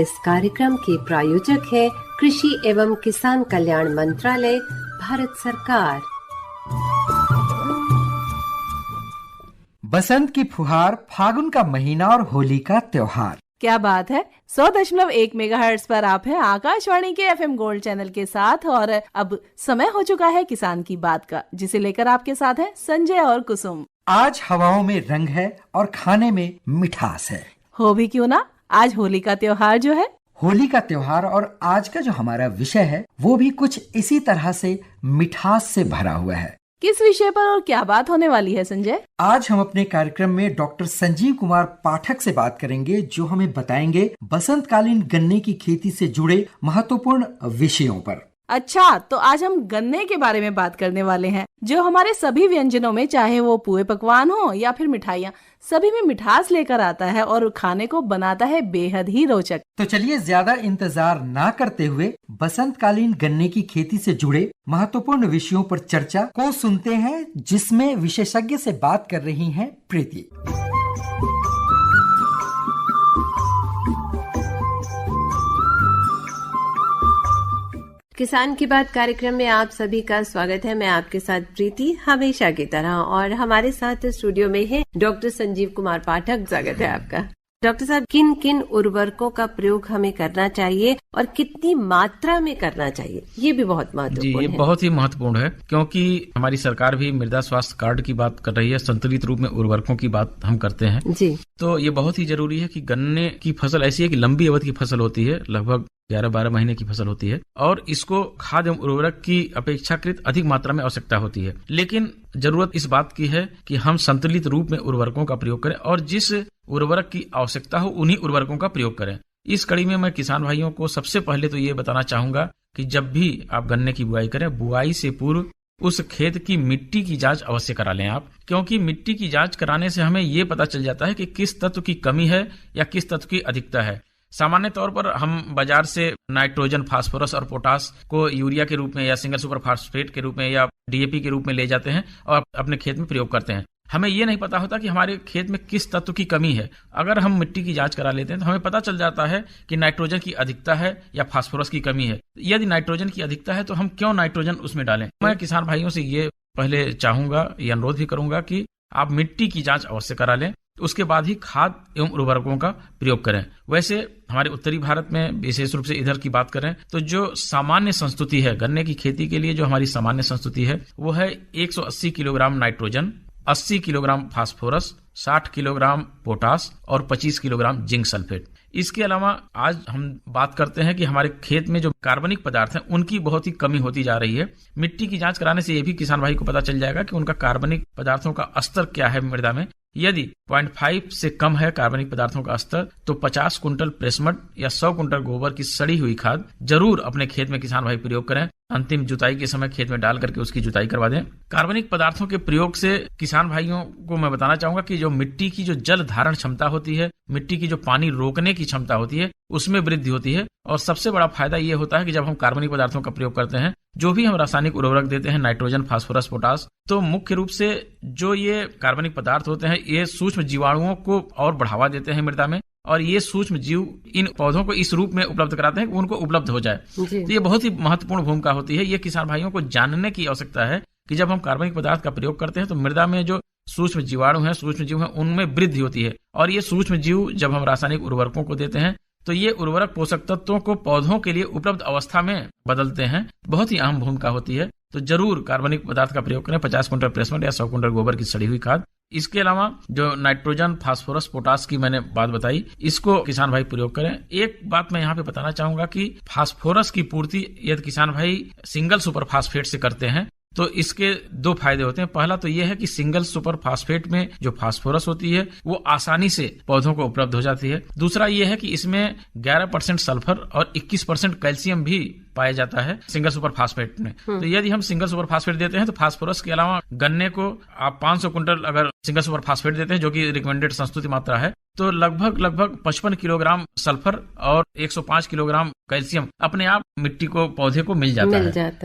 इस कार्यक्रम के प्रायोजक है कृषि एवं किसान कल्याण मंत्रालय, भारत सरकार। बसंत की फुहार, फागुन का महीना और होली का त्योहार। क्या बात है। 100.1 मेगाहर्ट्ज पर आप हैं आकाशवाणी के FM गोल्ड चैनल के साथ और अब समय हो चुका है किसान की बात का, जिसे लेकर आपके साथ हैं संजय और कुसुम। आज हवाओं में रंग है और खाने में मिठास है। हो भी क्यों ना, आज होली का त्योहार जो है, होली का त्योहार और आज का जो हमारा विषय है वो भी कुछ इसी तरह से मिठास से भरा हुआ है। किस विषय पर और क्या बात होने वाली है संजय? आज हम अपने कार्यक्रम में डॉक्टर संजीव कुमार पाठक से बात करेंगे, जो हमें बताएंगे बसंतकालीन गन्ने की खेती से जुड़े महत्वपूर्ण विषयों पर। अच्छा, तो आज हम गन्ने के बारे में बात करने वाले हैं, जो हमारे सभी व्यंजनों में, चाहे वो पुए पकवान हो या फिर मिठाइयाँ, सभी में मिठास लेकर आता है और खाने को बनाता है बेहद ही रोचक। तो चलिए ज्यादा इंतजार ना करते हुए बसंतकालीन गन्ने की खेती से जुड़े महत्वपूर्ण विषयों पर चर्चा को सुनते हैं, जिसमें विशेषज्ञ से बात कर रही हैं प्रीति। किसान की बात कार्यक्रम में आप सभी का स्वागत है। मैं आपके साथ प्रीति, हमेशा की तरह, और हमारे साथ स्टूडियो में है डॉक्टर संजीव कुमार पाठक। स्वागत है आपका। डॉक्टर साहब, किन किन उर्वरकों का प्रयोग हमें करना चाहिए और कितनी मात्रा में करना चाहिए, ये भी बहुत महत्वपूर्ण है। ये बहुत ही महत्वपूर्ण है, क्योंकि हमारी सरकार भी मृदा स्वास्थ्य कार्ड की बात कर रही है, संतुलित रूप में उर्वरकों की बात हम करते हैं जी। तो ये बहुत ही जरूरी है कि गन्ने की फसल ऐसी है कि लंबी अवधि की फसल होती है, लगभग 11-12 महीने की फसल होती है, और इसको खाद एवं उर्वरक की अपेक्षाकृत अधिक मात्रा में आवश्यकता होती है। लेकिन जरूरत इस बात की है कि हम संतुलित रूप में उर्वरकों का प्रयोग करें और जिस उर्वरक की आवश्यकता हो उन्हीं उर्वरकों का प्रयोग करें। इस कड़ी में मैं किसान भाइयों को सबसे पहले तो ये बताना चाहूंगा कि जब भी आप गन्ने की बुआई करें, बुआई से पूर्व उस खेत की मिट्टी की जांच अवश्य करा लें आप, क्योंकि मिट्टी की जांच कराने से हमें ये पता चल जाता है कि किस तत्व की कमी है या किस तत्व की अधिकता है। सामान्य तौर पर हम बाजार से नाइट्रोजन, फास्फोरस और पोटास को यूरिया के रूप में या सिंगल सुपर फास्फेट के रूप में या डीएपी के रूप में ले जाते हैं और अपने खेत में प्रयोग करते हैं। हमें ये नहीं पता होता कि हमारे खेत में किस तत्व की कमी है। अगर हम मिट्टी की जांच करा लेते हैं तो हमें पता चल जाता है कि नाइट्रोजन की अधिकता है या फास्फोरस की कमी है। यदि नाइट्रोजन की अधिकता है तो हम क्यों नाइट्रोजन उसमें डालें। मैं किसान भाइयों से ये पहले चाहूंगा, ये अनुरोध भी करूंगा कि आप मिट्टी की जांच अवश्य करा लें, उसके बाद ही खाद एवं उर्वरकों का प्रयोग करें। वैसे हमारे उत्तरी भारत में, विशेष रूप से इधर की बात करें तो जो सामान्य संस्तुति है गन्ने की खेती के लिए, जो हमारी सामान्य संस्तुति है वो है 180 kilogram nitrogen, 80 kilogram phosphorus, 60 kilogram potash और 25 किलोग्राम जिंक सल्फेट। इसके अलावा आज हम बात करते हैं कि हमारे खेत में जो कार्बनिक पदार्थ हैं उनकी बहुत ही कमी होती जा रही है। मिट्टी की जांच कराने से ये भी किसान भाई को पता चल जाएगा कि उनका कार्बनिक पदार्थों का स्तर क्या है मृदा में। यदि 0.5 से कम है कार्बनिक पदार्थों का स्तर तो 50 कुंटल प्रेसमड या 100 कुंटल गोबर की सड़ी हुई खाद जरूर अपने खेत में किसान भाई प्रयोग करें। अंतिम जुताई के समय खेत में डाल करके उसकी जुताई करवा दें। कार्बनिक पदार्थों के प्रयोग से किसान भाइयों को मैं बताना चाहूंगा कि जो मिट्टी की जो जल धारण क्षमता होती है, मिट्टी की जो पानी रोकने की क्षमता होती है, उसमें वृद्धि होती है। और सबसे बड़ा फायदा ये होता है कि जब हम कार्बनिक पदार्थों का प्रयोग करते हैं, जो भी हम रासायनिक उर्वरक देते हैं, नाइट्रोजन, फास्फोरस, पोटास, तो मुख्य रूप से जो ये कार्बनिक पदार्थ होते हैं ये सूक्ष्म जीवाणुओं को और बढ़ावा देते हैं मृदा में, और ये सूक्ष्म जीव इन पौधों को इस रूप में उपलब्ध कराते हैं कि उनको उपलब्ध हो जाए। तो ये बहुत ही महत्वपूर्ण भूमिका होती है। ये किसान भाइयों को जानने की आवश्यकता है कि जब हम कार्बनिक पदार्थ का प्रयोग करते हैं तो मृदा में जो सूक्ष्म जीवाणु हैं, सूक्ष्म जीव हैं, उनमें वृद्धि होती है। और ये सूक्ष्म जीव जब हम रासायनिक उर्वरकों को देते हैं तो ये उर्वरक पोषक तत्वों को पौधों के लिए उपलब्ध अवस्था में बदलते हैं। बहुत ही अहम भूमिका होती है। तो जरूर कार्बनिक पदार्थ का प्रयोग करें, 50 कुंटल प्रेसमड या 100 कुंटल गोबर की सड़ी हुई खाद। इसके अलावा जो नाइट्रोजन, फास्फोरस, पोटास की मैंने बात बताई, इसको किसान भाई प्रयोग करें। एक बात मैं यहाँ पे बताना चाहूंगा कि फास्फोरस की पूर्ति यदि किसान भाई सिंगल सुपर फास्फेट से करते हैं तो इसके दो फायदे होते हैं। पहला तो यह है कि सिंगल सुपर फास्फेट में जो फास्फोरस होती है वो आसानी से पौधों को उपलब्ध हो जाती है। दूसरा यह है कि इसमें 11% सल्फर और 21% कैल्शियम भी पाया जाता है सिंगल सुपर फास्फेट में। तो यदि हम सिंगल सुपर फास्फेट देते हैं तो फास्फोरस के अलावा गन्ने को आप 500 कुंटल अगर सिंगल सुपर फास्फेट देते हैं, जो कि रिकमेंडेड संस्तुति मात्रा है, तो लगभग 55 किलोग्राम सल्फर और 105 किलोग्राम कैल्शियम अपने आप मिट्टी को, पौधे को मिल जाता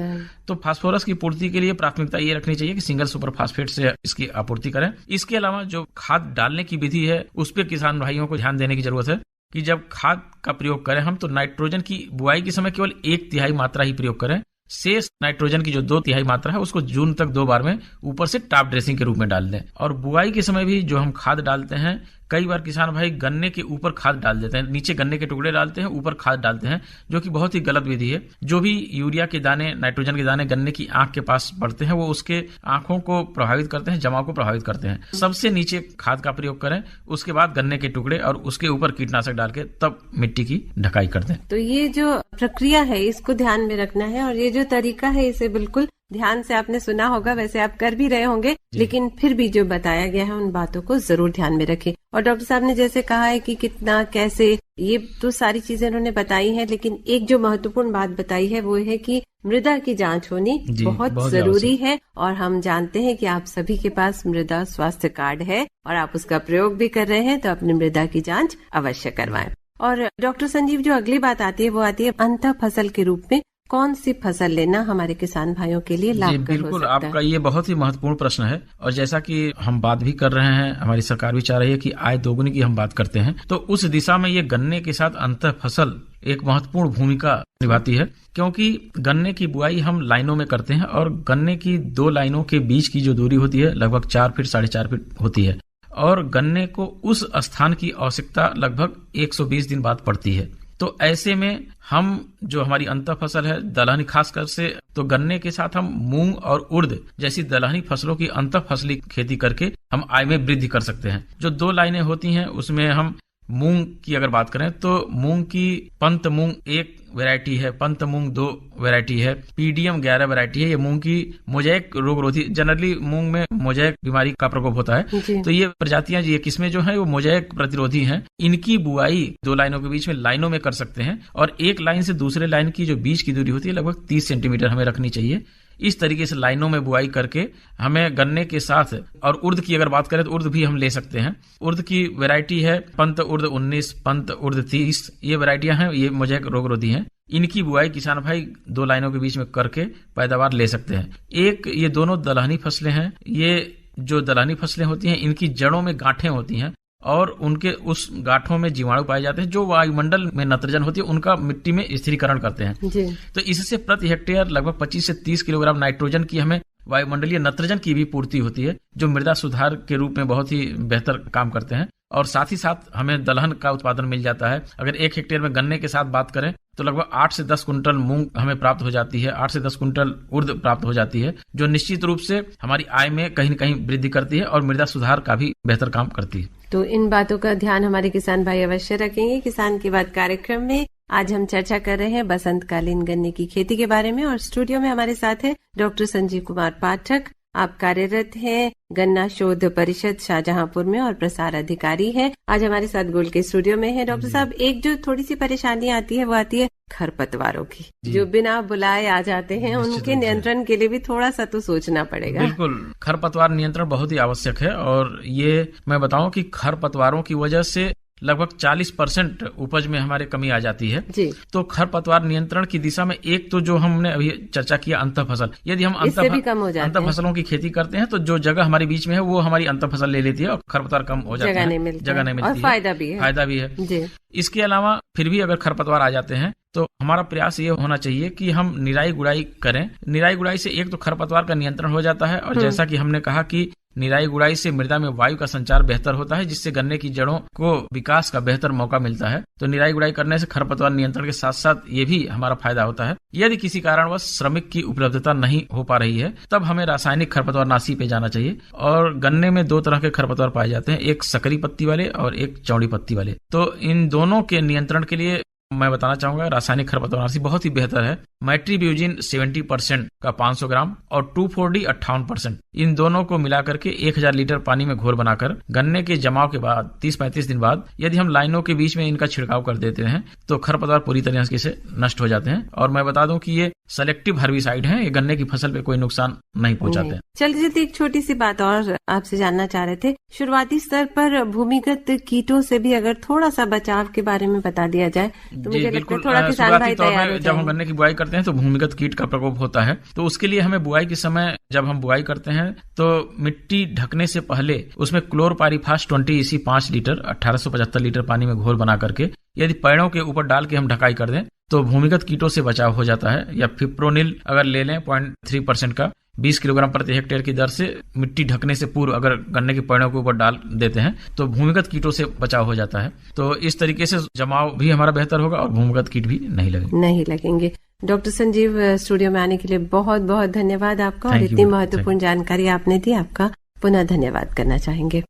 है। तो फास्फोरस की पूर्ति के लिए प्राथमिकता ये रखनी चाहिए कि सिंगल सुपर फास्फेट से इसकी आपूर्ति करें। इसके अलावा जो खाद डालने की विधि है उस पर किसान भाइयों को ध्यान देने की जरूरत है कि जब खाद का प्रयोग करें हम तो नाइट्रोजन की बुआई के समय केवल 1/3 मात्रा ही प्रयोग करें। शेष नाइट्रोजन की जो 2/3 मात्रा है उसको जून तक 2 बार में ऊपर से टॉप ड्रेसिंग के रूप में डाल दें। और बुआई के समय भी जो हम खाद डालते हैं, कई बार किसान भाई गन्ने के ऊपर खाद डाल देते हैं, नीचे गन्ने के टुकड़े डालते हैं, ऊपर खाद डालते हैं, जो कि बहुत ही गलत विधि है। जो भी यूरिया के दाने, नाइट्रोजन के दाने गन्ने की आंख के पास पड़ते हैं वो उसके आंखों को प्रभावित करते हैं, जमाव को प्रभावित करते हैं। सबसे नीचे खाद का प्रयोग करें, उसके बाद गन्ने के टुकड़े और उसके ऊपर कीटनाशक डाल के तब मिट्टी की ढकाई कर दें। तो ये जो प्रक्रिया है इसको ध्यान में रखना है, और ये जो तरीका है इसे बिल्कुल ध्यान से आपने सुना होगा, वैसे आप कर भी रहे होंगे, लेकिन फिर भी जो बताया गया है उन बातों को जरूर ध्यान में रखें। और डॉक्टर साहब ने जैसे कहा है कि कितना कैसे, ये तो सारी चीजें उन्होंने बताई हैं, लेकिन एक जो महत्वपूर्ण बात बताई है वो है कि मृदा की जांच होनी बहुत जरूरी है। और हम जानते हैं कि आप सभी के पास मृदा स्वास्थ्य कार्ड है और आप उसका प्रयोग भी कर रहे हैं, तो अपनी मृदा की जांच अवश्य करवाएं। और डॉक्टर संजीव, जो अगली बात आती है वो आती है अंतः फसल के रूप में कौन सी फसल लेना हमारे किसान भाइयों के लिए लाभकर हो सकता है? बिल्कुल, आपका ये बहुत ही महत्वपूर्ण प्रश्न है। और जैसा कि हम बात भी कर रहे हैं, हमारी सरकार भी चाह रही है कि आय दोगुनी की हम बात करते हैं, तो उस दिशा में ये गन्ने के साथ अंतः फसल एक महत्वपूर्ण भूमिका निभाती है। क्योंकि गन्ने की बुआई हम लाइनों में करते हैं और गन्ने की 2 लाइनों के बीच की जो दूरी होती है लगभग 4 फीट 4.5 फीट होती है, और गन्ने को उस स्थान की आवश्यकता लगभग 120 दिन बाद पड़ती है। तो ऐसे में हम जो हमारी अंतः फसल है दलहनी, खासकर से तो गन्ने के साथ हम मूंग और उर्द जैसी दलहनी फसलों की अंतः फसली खेती करके हम आय में वृद्धि कर सकते हैं। जो 2 लाइनें होती हैं उसमें हम मूंग की अगर बात करें तो मूंग की पंत मूंग 1 वैरायटी है, पंत मूंग 2 वैरायटी है, पीडीएम 11 वैरायटी है। ये मूंग की मोजैक रोगरोधी, जनरली मूंग में मोजैक बीमारी का प्रकोप होता है, तो ये प्रजातियां, ये किस्में जो है वो मोजैक प्रतिरोधी हैं। इनकी बुआई 2 लाइनों के बीच में लाइनों में कर सकते हैं, और एक लाइन से दूसरे लाइन की जो बीच की दूरी होती है लगभग 30 सेंटीमीटर हमें रखनी चाहिए। इस तरीके से लाइनों में बुआई करके हमें गन्ने के साथ, और उर्द की अगर बात करें तो उर्द भी हम ले सकते हैं। उर्द की वैरायटी है पंत उर्द 19, पंत उर्द 30, ये वैरायटियां हैं, ये मोजैक रोगरोधी हैं। इनकी बुआई किसान भाई 2 लाइनों के बीच में करके पैदावार ले सकते हैं। एक ये दोनों दलहनी फसलें हैं। ये जो दलहनी फसलें होती हैं इनकी जड़ों में गांठें होती हैं और उनके उस गांठों में जीवाणु पाए जाते हैं जो वायुमंडल में नत्रजन होती है उनका मिट्टी में स्थिरीकरण करते हैं जी। तो इससे प्रति हेक्टेयर लगभग 25 से 30 किलोग्राम नाइट्रोजन की हमें वायुमंडलीय नत्रजन की भी पूर्ति होती है, जो मृदा सुधार के रूप में बहुत ही बेहतर काम करते हैं। और साथ ही साथ हमें दलहन का उत्पादन मिल जाता है। अगर 1 हेक्टेयर में गन्ने के साथ बात करें तो लगभग 8 से 10 कुंटल मूंग हमें प्राप्त हो जाती है, 8 से 10 कुंटल उर्द प्राप्त हो जाती है, जो निश्चित रूप से हमारी आय में कहीं न कहीं वृद्धि करती है और मृदा सुधार का भी बेहतर काम करती है। तो इन बातों का ध्यान हमारे किसान भाई अवश्य रखेंगे। किसान की बात कार्यक्रम में आज हम चर्चा कर रहे हैं बसंतकालीन गन्ने की खेती के बारे में, और स्टूडियो में हमारे साथ है डॉक्टर संजीव कुमार पाठक। आप कार्यरत हैं गन्ना शोध परिषद शाहजहांपुर में और प्रसार अधिकारी हैं। आज हमारे साथ गोल्ड के स्टूडियो में है। डॉक्टर साहब, एक जो थोड़ी सी परेशानी आती है वो आती है खरपतवारों की, जो बिना बुलाए आ जाते हैं, उनके नियंत्रण के लिए भी थोड़ा सा तो सोचना पड़ेगा। बिल्कुल, खरपतवार नियंत्रण बहुत ही आवश्यक है। और ये मैं बताऊं कि खरपतवारों की वजह से लगभग 40% उपज में हमारे कमी आ जाती है जी। तो खरपतवार नियंत्रण की दिशा में एक तो जो हमने अभी चर्चा किया अंतः फसल, यदि हम अंतः फसलों की खेती करते हैं तो जो जगह हमारे बीच में है वो हमारी अंतः फसल ले लेती है और खरपतवार कम हो जाता है, जगह नहीं मिलती, फायदा भी है जी। इसके अलावा फिर भी अगर खरपतवार आ जाते हैं तो हमारा प्रयास ये होना चाहिए कि हम निराई गुड़ाई करें। निराई गुड़ाई से एक तो खरपतवार का नियंत्रण हो जाता है, और जैसा कि हमने कहा कि निराई गुड़ाई से मृदा में वायु का संचार बेहतर होता है, जिससे गन्ने की जड़ों को विकास का बेहतर मौका मिलता है। तो निराई गुड़ाई करने से खरपतवार नियंत्रण के साथ साथ ये भी हमारा फायदा होता है। यदि किसी कारणवश श्रमिक की उपलब्धता नहीं हो पा रही है तब हमें रासायनिक खरपतवार नाशी पे जाना चाहिए। और गन्ने में 2 तरह के खरपतवार पाए जाते हैं, एक सकरी पत्ती वाले और एक चौड़ी पत्ती वाले। तो इन दोनों के नियंत्रण के लिए मैं बताना चाहूंगा रासायनिक खरपतवार नाशी बहुत ही बेहतर है। मैट्रीब्यूजिन 70% का 500 ग्राम और 2,4-D 58%, इन दोनों को मिलाकर के 1000 लीटर पानी में घोल बनाकर गन्ने के जमाव के बाद 30-35 दिन बाद यदि हम लाइनों के बीच में इनका छिड़काव कर देते हैं तो खरपतवार पूरी तरह से नष्ट हो जाते हैं। और मैं बता दूं कि ये सेलेक्टिव हर्बिसाइड हैं, ये गन्ने की फसल पे कोई नुकसान नहीं पहुंचाते हैं। चलिए, एक छोटी सी बात और आपसे जानना चाह रहे थे, शुरुआती स्तर पर भूमिगत कीटों से भी अगर थोड़ा सा बचाव के बारे में बता दिया जाए तो जी मुझे लगता है बिल्कुल। थोड़ा किसान शुरुआती भाई तौर तैयार हो में जब हम जाएंगे। गन्ने की बुआई करते हैं तो भूमिगत कीट का प्रकोप होता है, तो उसके लिए हमें बुआई के समय जब हम बुआई करते हैं तो मिट्टी ढकने से पहले उसमें क्लोरपाइरीफास 20 EC 5 लीटर 1875 लीटर पानी में घोल बना करके यदि पेड़ों के ऊपर डाल के हम ढकाई कर दें तो भूमिगत कीटों से बचाव हो जाता है। या फिप्रोनिल अगर ले लें 0.3% का 20 किलोग्राम प्रति हेक्टेयर की दर से मिट्टी ढकने से पूर्व अगर गन्ने के पेड़ों के ऊपर डाल देते हैं तो भूमिगत कीटों से बचाव हो जाता है। तो इस तरीके से जमाव भी हमारा बेहतर होगा और भूमिगत कीट भी नहीं लगेंगे। नहीं लगेंगे। डॉक्टर संजीव, स्टूडियो में आने के लिए बहुत बहुत धन्यवाद आपका, और इतनी महत्वपूर्ण जानकारी आपने दी, आपका पुनः धन्यवाद करना चाहेंगे।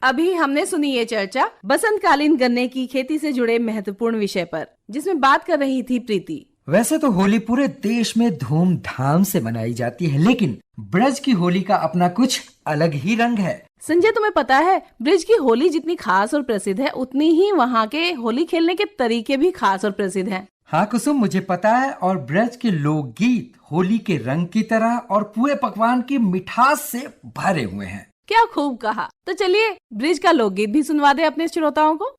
अभी हमने सुनी ये चर्चा बसंतकालीन गन्ने की खेती से जुड़े महत्वपूर्ण विषय पर, जिसमें बात कर रही थी प्रीति। वैसे तो होली पूरे देश में धूमधाम से मनाई जाती है, लेकिन ब्रज की होली का अपना कुछ अलग ही रंग है। संजय, तुम्हें पता है ब्रज की होली जितनी खास और प्रसिद्ध है उतनी ही वहाँ के होली खेलने के तरीके भी खास और प्रसिद्ध हैं। हाँ कुसुम, मुझे पता है। और ब्रज के लोकगीत होली के रंग की तरह और पूरे पकवान की मिठास से भरे हुए हैं। क्या खूब कहा। तो चलिए ब्रिज का लोकगीत भी सुनवा दे अपने श्रोताओं को।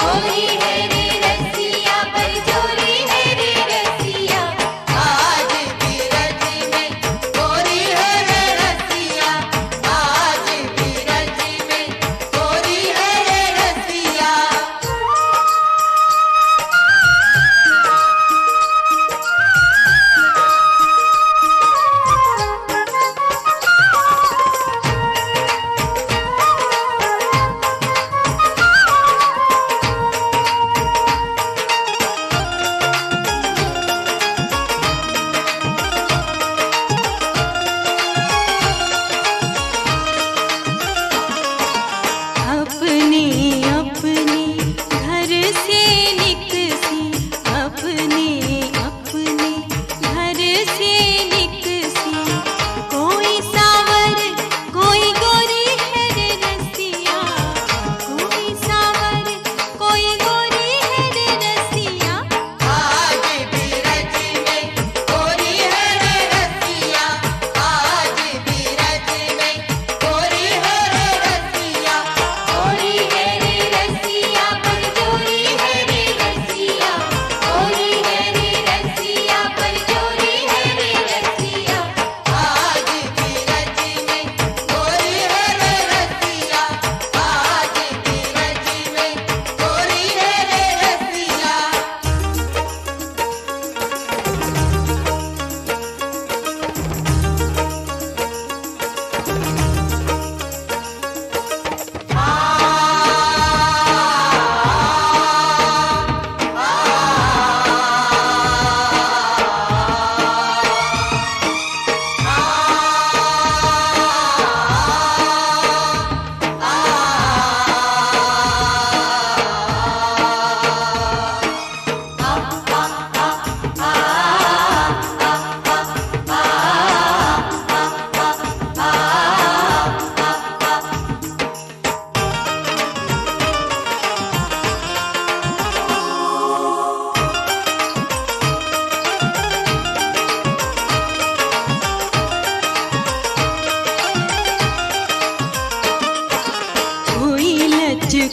होली है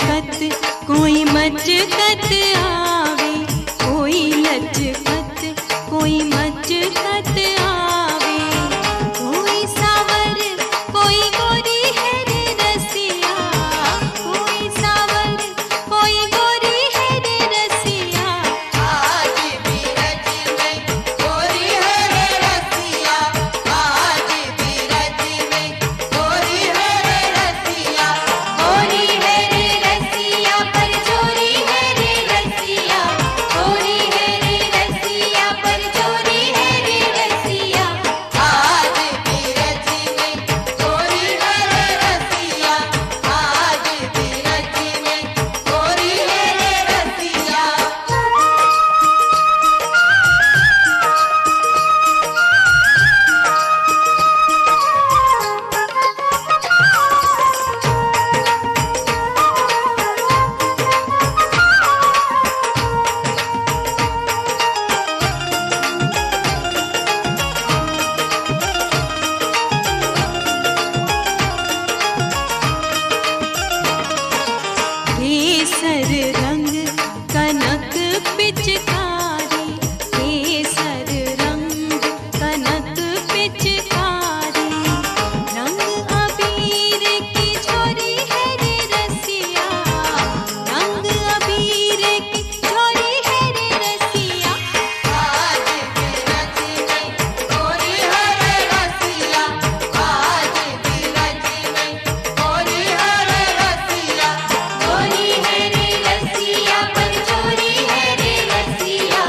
लचकत कोई मचकत आवे, कोई लचकत कोई मचकत आवे, कोई सावर कोई गोरी है रे रसिया, कोई सावर कोई गोरी है रे रसिया, आज बीरज में गोरी है रे रसिया, आज बीरज में गोरी है रे रसिया, गोरी है रे रसिया पर चोरी है रे रसिया, गोरी है रे रसिया पर चोरी है रे रसिया, आज बीरज में गोरी है रे रसिया, आज बीरज में गोरी है रे रसिया। केसर रंग कनक पिचकारी, केसर रंग कनक पिचकारी, रंग अबीर की छोरी है रे रसिया, रंग अबीर की छोरी है रे रसिया, आज बीरज में गोरी है रे रसिया, आज बीरज में गोरी है रे रसिया, गोरी है रे रसिया पर चोरी है रे रसिया,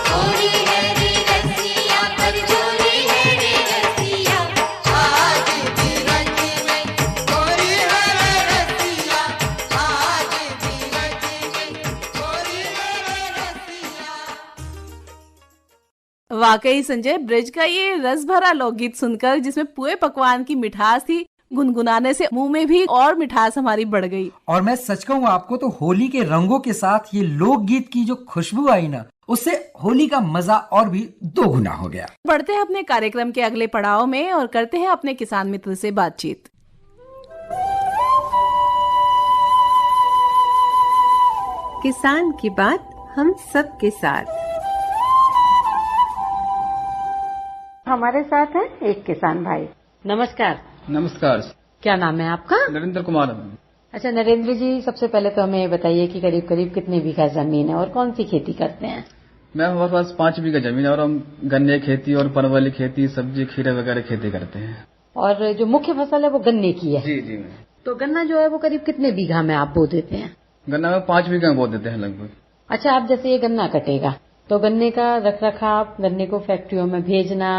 गोरी है रे रसिया पर चोरी है रे रसिया, आज बीरज में गोरी है रे रसिया, आज बीरज में गोरी है रे रसिया। वाकई संजय, ब्रज का ये रस भरा लोकगीत सुनकर, जिसमें पुए पकवान की मिठास थी, गुनगुनाने से मुंह में भी और मिठास हमारी बढ़ गई। और मैं सच कहूँ आपको तो होली के रंगों के साथ ये लोकगीत की जो खुशबू आई ना, उससे होली का मजा और भी दोगुना हो गया। बढ़ते हैं अपने कार्यक्रम के अगले पड़ाव में और करते हैं अपने किसान मित्र से बातचीत। किसान की बात हम सब के साथ। हमारे साथ है एक किसान भाई। नमस्कार। नमस्कार। क्या नाम है आपका? नरेंद्र कुमार। अच्छा नरेंद्र जी, सबसे पहले तो हमें बताइए कि करीब करीब कितने बीघा जमीन है और कौन सी खेती करते हैं? मैं हमारे पास 5 बीघा जमीन है और हम गन्ने खेती और परवल खेती, सब्जी, खीरे वगैरह खेती करते हैं। और जो मुख्य फसल है वो गन्ने की है? जी जी। तो गन्ना जो है वो करीब कितने बीघा में आप बो देते हैं? गन्ना में 5 बीघा में बो देते हैं लगभग। अच्छा, आप जैसे ये गन्ना कटेगा तो गन्ने का रख रखाव, गन्ने को फैक्ट्रियों में भेजना,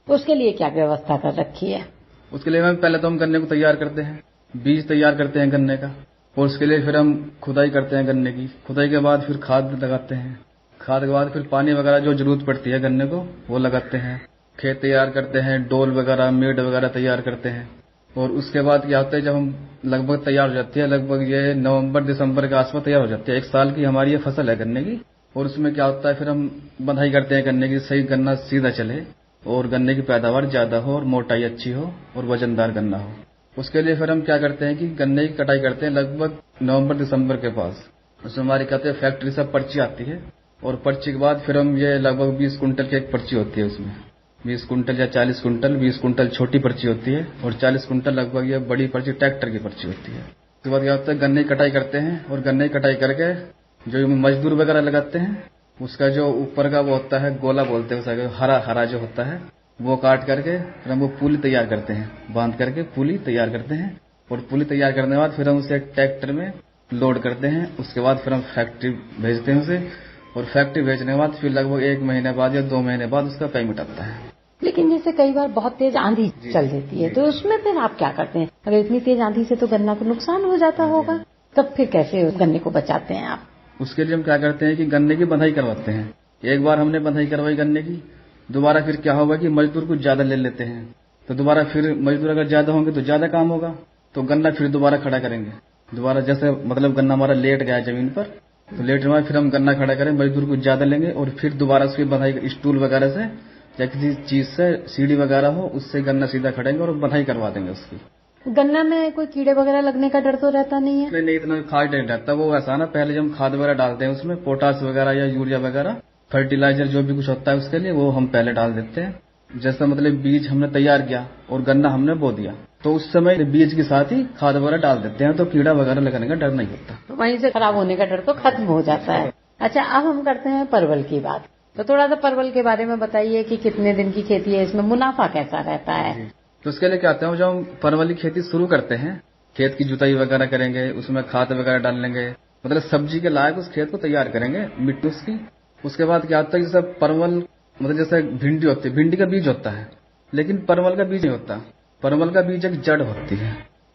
तो उसके लिए क्या व्यवस्था कर रखी है? उसके लिए पहले तो हम गन्ने को तैयार करते हैं, बीज तैयार करते हैं गन्ने का, और उसके लिए फिर हम खुदाई करते हैं गन्ने की। खुदाई के बाद फिर खाद लगाते हैं, खाद के बाद फिर पानी वगैरह जो जरूरत पड़ती है गन्ने को वो लगाते हैं। खेत तैयार करते हैं, डोल वगैरह, मेड वगैरह तैयार करते हैं। और उसके बाद क्या होता है, जब हम लगभग तैयार हो जाती है, लगभग ये नवंबर दिसंबर के आसपास तैयार हो जाती है। 1 साल की हमारी ये फसल है गन्ने की। और उसमें क्या होता है, फिर हम बंधाई करते हैं गन्ने की, सही गन्ना सीधा चले और गन्ने की पैदावार ज्यादा हो और मोटाई अच्छी हो और वजनदार गन्ना हो। उसके लिए फिर हम क्या करते हैं कि गन्ने की कटाई करते हैं लगभग नवंबर दिसंबर के पास। उसमें हमारी कहते हैं फैक्ट्री से पर्ची आती है, और पर्ची के बाद फिर हम ये लगभग 20 कुंटल की एक पर्ची होती है। उसमें 20 कुंटल या 40 कुंटल, 20 कुंटल छोटी पर्ची होती है और 40 कुंटल लगभग ये बड़ी पर्ची ट्रैक्टर की पर्ची होती है। उसके बाद क्या होता है, गन्ने की कटाई करते हैं और गन्ने की कटाई करके जो मजदूर वगैरह लगाते हैं, उसका जो ऊपर का वो होता है गोला बोलते हैं, उसका हरा हरा जो होता है वो काट करके फिर हम वो पुली तैयार करते हैं, बांध करके पुली तैयार करते हैं। और पुली तैयार करने के बाद फिर हम उसे ट्रैक्टर में लोड करते हैं। उसके बाद फिर हम फैक्ट्री भेजते हैं उसे, और फैक्ट्री भेजने के बाद फिर लगभग 1 महीने बाद या 2 महीने बाद उसका पेमेंट आता है। लेकिन जैसे कई बार बहुत तेज आंधी चल देती है, तो उसमें फिर आप क्या करते हैं? अगर इतनी तेज आंधी से तो गन्ना को नुकसान हो जाता होगा, तब फिर कैसे उस गन्ने को बचाते हैं आप? उसके लिए हम क्या करते हैं कि गन्ने की बंधाई करवाते हैं। एक बार हमने बंधाई करवाई गन्ने की, दोबारा फिर क्या होगा कि मजदूर कुछ ज्यादा ले लेते हैं, तो दोबारा फिर मजदूर अगर ज्यादा होंगे तो ज्यादा काम होगा, तो गन्ना फिर दोबारा खड़ा करेंगे। दोबारा जैसे मतलब गन्ना हमारा लेट गया जमीन पर, तो लेट हुआ फिर हम गन्ना खड़ा करें, मजदूर कुछ ज्यादा लेंगे और फिर दोबारा उसकी बंधाई स्टूल वगैरह से या किसी चीज से, सीढ़ी वगैरह हो, उससे गन्ना सीधा खड़ेंगे और बंधाई करवा देंगे उसकी। गन्ना में कोई कीड़े वगैरह लगने का डर तो रहता नहीं है? नहीं, इतना खास नहीं रहता। वो ऐसा ना, पहले जब हम खाद वगैरह डालते हैं उसमें पोटास वगैरह या यूरिया वगैरह फर्टिलाइजर जो भी कुछ होता है उसके लिए वो हम पहले डाल देते हैं। जैसा मतलब बीज हमने तैयार किया और गन्ना हमने बो दिया तो उस समय बीज के साथ ही खाद वगैरह डाल देते हैं, तो कीड़ा वगैरह लगने का डर नहीं होता। तो वहीं से खराब होने का डर तो खत्म हो जाता है। अच्छा, अब हम करते हैं परवल की बात। तो थोड़ा सा परवल के बारे में बताइए कि कितने दिन की खेती है, इसमें मुनाफा कैसा रहता है? तो उसके लिए क्या होता है, जब हम परवल की खेती शुरू करते हैं, खेत की जुताई वगैरह करेंगे, उसमें खाद वगैरह डालेंगे, मतलब सब्जी के लायक उस खेत को तैयार करेंगे, मिट्टी उसकी। उसके बाद क्या होता है, जैसे परवल मतलब जैसे भिंडी होती है, भिंडी का बीज होता है, लेकिन परवल का बीज नहीं होता। परवल का बीज एक जड़ होती है,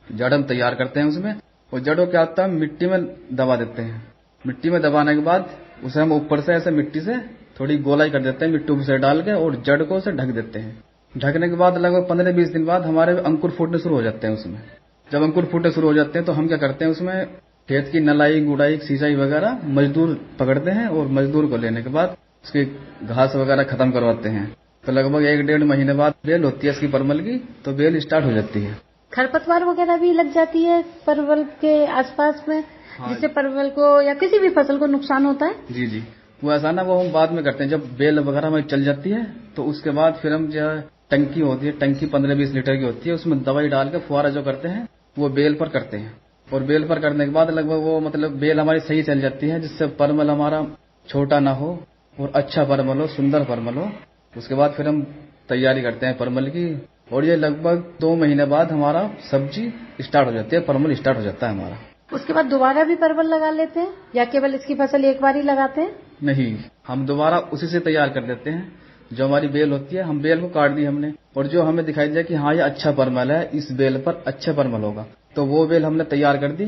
जड़ हम तैयार करते हैं उसमें, और जड़ को क्या होता है मिट्टी में दबा देते हैं। मिट्टी में दबाने के बाद उसे हम ऊपर से ऐसे मिट्टी से थोड़ी गोलाई कर देते हैं, मिट्टी से डाल के, और जड़ को उसे ढक देते हैं। ढकने के बाद लगभग 15-20 दिन बाद हमारे अंकुर फूटने शुरू हो जाते हैं उसमें। जब अंकुर फूटने शुरू हो जाते हैं तो हम क्या करते हैं, उसमें खेत की नलाई, गुड़ाई, सिंचाई वगैरह मजदूर पकड़ते हैं, और मजदूर को लेने के बाद उसकी घास वगैरह खत्म करवाते हैं। तो लगभग 1-1.5 महीने बाद बेल होती है इसकी परवल की, तो बेल स्टार्ट हो जाती है। खरपतवार वगैरह भी लग जाती है परवल के आसपास में, जिससे परवल को या किसी भी फसल को नुकसान होता है? जी जी, वो ऐसा ना, वो हम बाद में करते हैं। जब बेल वगैरह हमारी चल जाती है तो उसके बाद फिर हम जो टंकी होती है, टंकी 15-20 लीटर की होती है, उसमें दवाई डाल के फुहारा जो करते हैं वो बेल पर करते हैं। और बेल पर करने के बाद लगभग वो मतलब बेल हमारी सही चल जाती है, जिससे परवल हमारा छोटा ना हो और अच्छा परवल हो, सुंदर परवल हो। उसके बाद फिर हम तैयारी करते हैं परवल की, और ये लगभग 2 महीने बाद हमारा सब्जी स्टार्ट हो जाती है, परवल स्टार्ट हो जाता है हमारा। उसके बाद दोबारा भी परवल लगा लेते हैं या केवल इसकी फसल एक बार ही लगाते हैं? नहीं, हम दोबारा उसी से तैयार कर देते हैं। जो हमारी बेल होती है, हम बेल को काट दी हमने, और जो हमें दिखाई दिया कि हाँ ये अच्छा परवल है, इस बेल पर अच्छा परवल होगा, तो वो बेल हमने तैयार कर दी।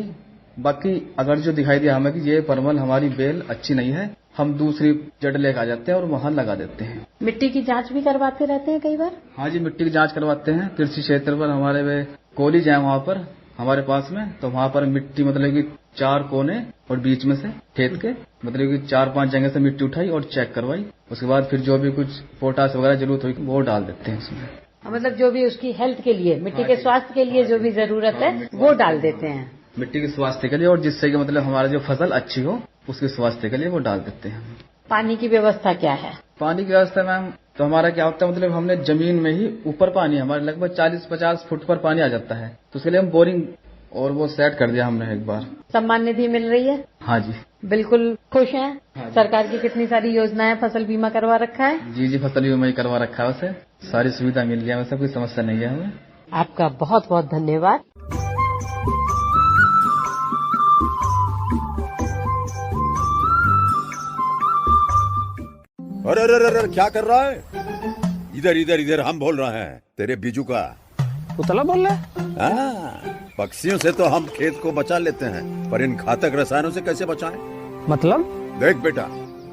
बाकी अगर जो दिखाई दिया हमें कि ये परवल हमारी बेल अच्छी नहीं है, हम दूसरी जड़ लेकर आ जाते हैं और वहां लगा देते हैं। मिट्टी की जांच भी करवाते रहते हैं कई बार? हाँ जी, मिट्टी की जांच करवाते हैं। कृषि क्षेत्र पर हमारे वे कॉलेज है वहाँ पर हमारे पास में, तो वहाँ पर मिट्टी मतलब कि 4 कोने और बीच में से खेत के मतलब कि 4-5 जगह से मिट्टी उठाई और चेक करवाई। उसके बाद फिर जो भी कुछ पोटास वगैरह जरूरत हुई वो डाल देते हैं उसमें। मतलब जो भी उसकी हेल्थ के लिए, मिट्टी के स्वास्थ्य के लिए जो भी जरूरत है वो डाल देते हैं, मिट्टी के स्वास्थ्य के लिए, और जिससे कि मतलब हमारा जो फसल अच्छी हो उसके स्वास्थ्य के लिए वो डाल देते हैं। पानी की व्यवस्था क्या है? पानी की व्यवस्था मैम, तो हमारा क्या होता है, मतलब हमने जमीन में ही ऊपर पानी, हमारे लगभग 40-50 फुट पर पानी आ जाता है, तो उसके लिए हम बोरिंग और वो सेट कर दिया हमने एक बार। सम्मान निधि मिल रही है? हाँ जी, बिल्कुल खुश हैं? हाँ जी। सरकार की कितनी सारी योजनाएं, फसल बीमा करवा रखा है? जी जी, फसल बीमा ही करवा रखा है, उसे सारी सुविधा मिल गया, वैसे कोई समस्या नहीं है हमें। आपका बहुत बहुत धन्यवाद। अरे अरे अरे क्या कर रहा है? इधर इधर इधर, हम बोल रहे हैं तेरे बीजू का। उतला बोल रहा है? हाँ, पक्षियों से तो हम खेत को बचा लेते हैं, पर इन घातक रसायनों से कैसे बचाएं? मतलब? देख बेटा,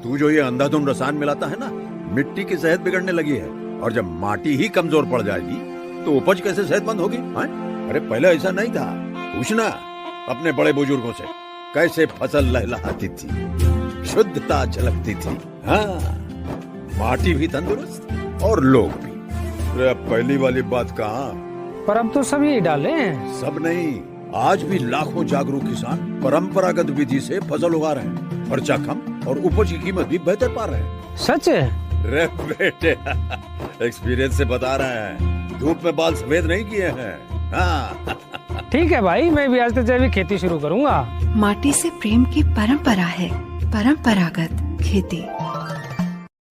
तू जो ये अंधाधुंध रसायन मिलाता है ना, मिट्टी की सेहत बिगड़ने लगी है, और जब माटी ही कमजोर पड़ जाएगी तो उपज कैसे सेहतमंद होगी? अरे पहले ऐसा नहीं था, पूछना अपने बड़े बुजुर्गों से, कैसे फसल लहलहाती थी, शुद्धता झलकती थी। हाँ, माटी भी तंदुरुस्त और लोग भी। अरे पहली वाली बात कहाँ, पर अब तो सब यही डाले हैं। सब नहीं, आज भी लाखों जागरूक किसान परंपरागत विधि से फसल उगा रहे हैं, खर्चा कम और उपज की कीमत भी बेहतर पा रहे हैं। सच है? रे बेटे, एक्सपीरियंस से बता रहे हैं, धूप में बाल सफेद नहीं किए हैं। हाँ। ठीक है भाई, मैं भी आज से जैविक खेती शुरू करूंगा। माटी से प्रेम की परंपरा है, परंपरागत खेती।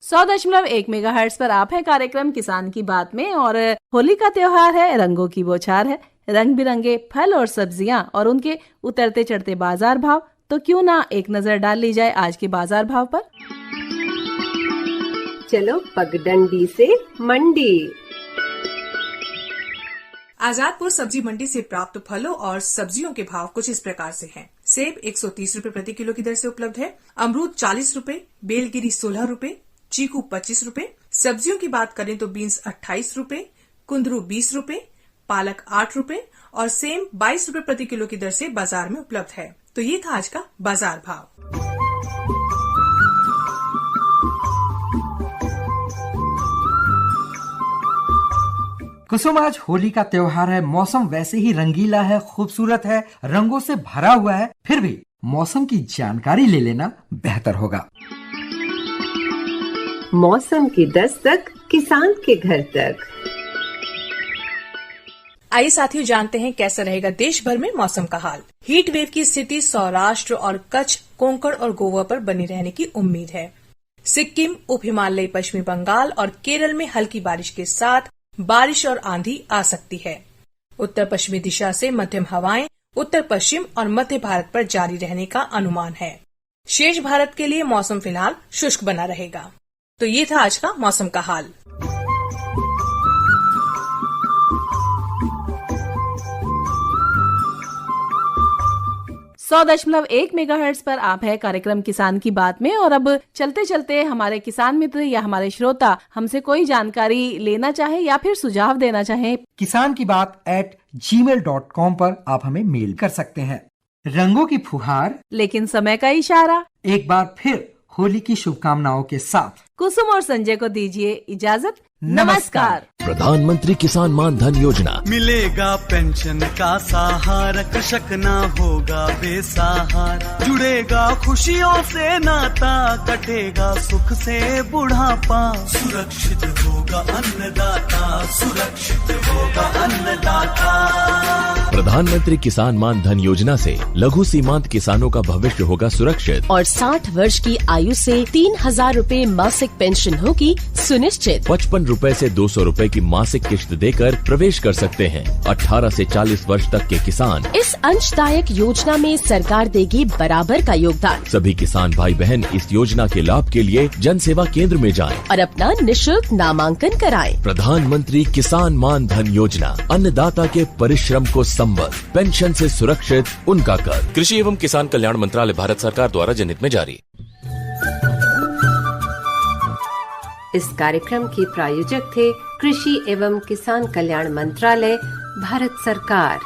100.1 मेगाहर्ट्ज पर आप है कार्यक्रम किसान की बात में, और होली का त्योहार है, रंगों की बौछार है, रंग बिरंगे फल और सब्जियां और उनके उतरते चढ़ते बाजार भाव। तो क्यों ना एक नजर डाल ली जाए आज के बाजार भाव पर। चलो पगडंडी से मंडी। आजादपुर सब्जी मंडी से प्राप्त फलों और सब्जियों के भाव कुछ इस प्रकार से हैं। सेब 130 रूपए प्रति किलो की दर से उपलब्ध है, अमरूद 40 रूपए, बेलगिरी 16 रूपए, चीकू 25 रूपए। सब्जियों की बात करें तो बीन्स 28 रूपए, कुंदरू 20 रूपए, पालक 8 रूपए और सेम 22 रूपए प्रति किलो की दर से बाजार में उपलब्ध है। तो ये था आज का बाजार भाव। कुसुम, आज होली का त्योहार है, मौसम वैसे ही रंगीला है, खूबसूरत है, रंगों से भरा हुआ है, फिर भी मौसम की जानकारी ले लेना बेहतर होगा। मौसम की दस्तक किसान के घर तक। आइए साथियों जानते हैं कैसा रहेगा देश भर में मौसम का हाल। हीट वेव की स्थिति सौराष्ट्र और कच्छ, कोंकण और गोवा पर बनी रहने की उम्मीद है। सिक्किम, उप हिमालयी पश्चिमी बंगाल और केरल में हल्की बारिश के साथ बारिश और आंधी आ सकती है। उत्तर पश्चिमी दिशा से मध्यम हवाएं उत्तर पश्चिम और मध्य भारत पर जारी रहने का अनुमान है। शेष भारत के लिए मौसम फिलहाल शुष्क बना रहेगा। तो ये था आज का मौसम का हाल। 100.1 मेगाहर्ट्ज पर आप है कार्यक्रम किसान की बात में। और अब चलते चलते हमारे किसान मित्र या हमारे श्रोता हमसे कोई जानकारी लेना चाहे या फिर सुझाव देना चाहे, किसान की बात @gmail.com पर आप हमें मेल कर सकते हैं। रंगों की फुहार लेकिन समय का इशारा। एक बार फिर होली की शुभकामनाओं के साथ कुसुम और संजय को दीजिए इजाजत। नमस्कार। प्रधानमंत्री किसान मान धन योजना, मिलेगा पेंशन का सहारा, कृषक ना होगा बेसहारा, जुड़ेगा खुशियों से नाता, कटेगा सुख से बुढ़ापा, सुरक्षित होगा अन्नदाता, सुरक्षित होगा अन्नदाता। प्रधानमंत्री किसान मान धन योजना से लघु सीमांत किसानों का भविष्य होगा सुरक्षित और 60 वर्ष की आयु से 3,000 रूपए मासिक पेंशन होगी सुनिश्चित। 55 रूपए से 200 रूपए की मासिक किश्त देकर प्रवेश कर सकते हैं। 18 से 40 वर्ष तक के किसान इस अंशदायक योजना में सरकार देगी बराबर का योगदान। सभी किसान भाई बहन इस योजना के लाभ के लिए जन सेवा केंद्र में जाएं और अपना निशुल्क नामांकन कराएं। प्रधानमंत्री किसान मान धन योजना, अन्नदाता के परिश्रम को संबल, पेंशन से सुरक्षित उनका कर। कृषि एवं किसान कल्याण मंत्रालय, भारत सरकार द्वारा जनहित में जारी। इस कार्यक्रम के प्रायोजक थे कृषि एवं किसान कल्याण मंत्रालय, भारत सरकार।